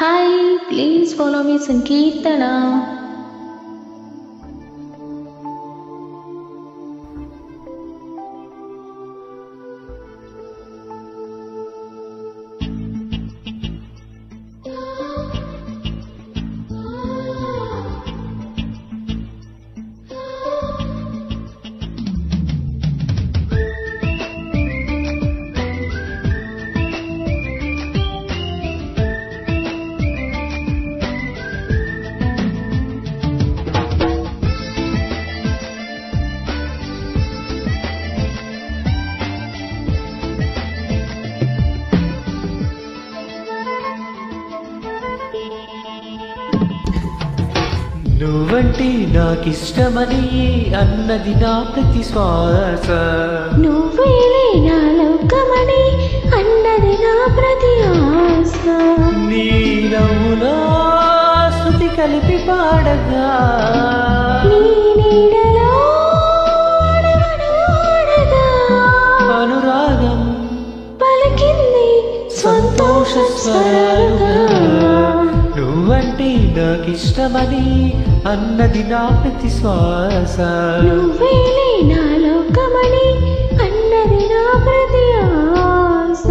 Hi, please follow me Sankirtana. నువ్వంటే నాకిష్టమని అన్నది నా ప్రతి శ్వాస. నువ్వేలే నా లోకమని అన్నది నా ప్రతి ఆశ. నీ నవ్వులో శృతి కలిపి పాడగా నీ నీడలో అడుగడుగడుగా అనురాగం పలికింది సంతోష స్వరాలుగా. నువ్వంటే నాకిష్టమని అన్నది నా ప్రతి శ్వాస. నువ్వేలే నా లోకమని అన్నది నా ప్రతి ఆశ.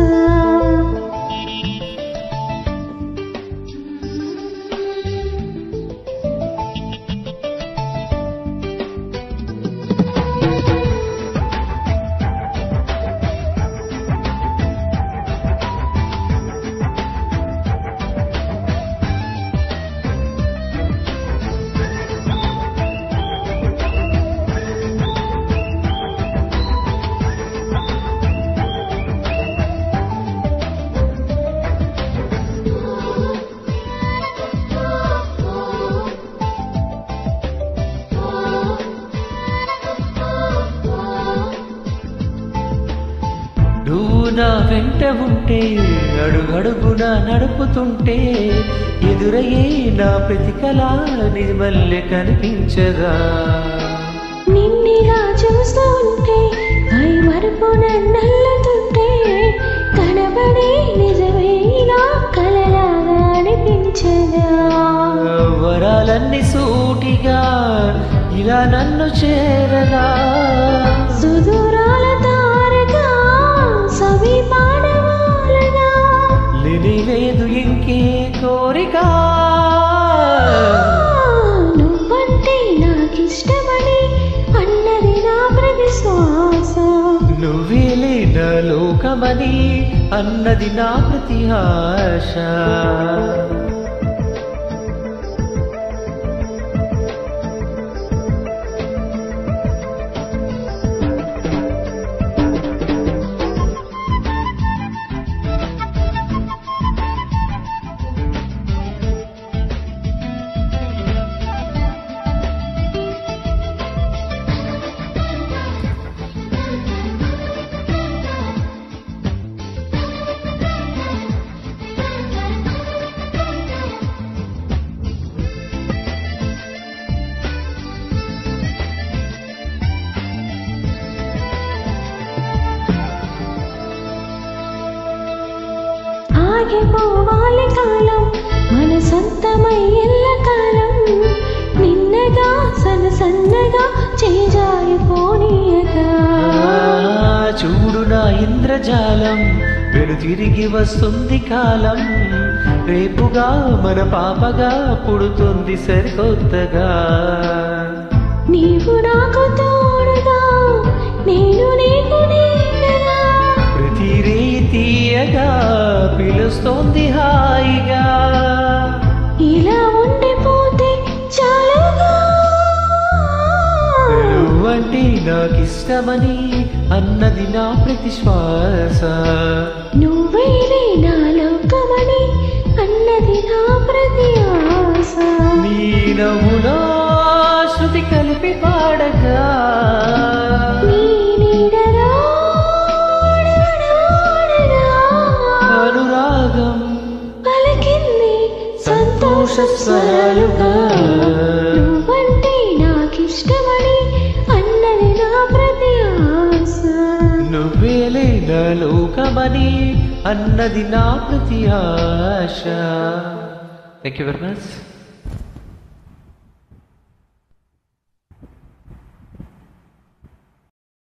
నువ్వు నా వెంట ఉంటే అడుగడుగున నడుపుతుంటే ఎదురయ్యే నా ప్రతి కళ నిజమల్లె కనిపించదా. నిన్నిలా చూస్తూ ఉంటే పై మరుపు నన్నల్లుతుంటే కనబడే నిజమే నా కలలాగా అనిపించదా. వరాలన్నీ సూటిగా ఇలా నన్ను చేరగా సుదూరాల తారగా సమీపాడవాలగా లేని లేదు ఇంకే కోరిక. నువ్వంటే నాకిష్టమని అన్నది నా ప్రతి శ్వాస. నువ్వేలే నా లోకమని అన్నది నా ప్రతి ఆశ. ఆగిపోవాలి కాలం మన సొంతమై ఎల్లకాలం. నిన్నగా సన్నగా చేజారిపోనీయగా చూడు నా ఇంద్రజాలం వెను తిరిగి వస్తుంది కాలం. రేపుగా మన పాపగా పుడుతుంది సరికొత్తగా. నీవు నాకు తోడుగా నేను నీకు నీడగా ప్రతి రీతియగా పిలుస్తోంది హాయిగా. ఇలా ఉండిపోతే చాలుగా. నువ్వంటే నాకిష్టమని అన్నది నా ప్రతి శ్వాస. నువ్వేలే నా లోకమని అన్నది నా ప్రతి ఆశ. నీ నవ్వులో శృతి కలిపి పాడగా నీ నీడలో అడుగడుగడుగా అనురాగం పలికింది సంతోష స్వరాలుగా. నువ్వంటే నాకిష్టమని అన్నది నా ప్రతి ఆశ. నువ్వేలే నా లోకమని అన్నది నా ప్రతి ఆశ. Thank you very much.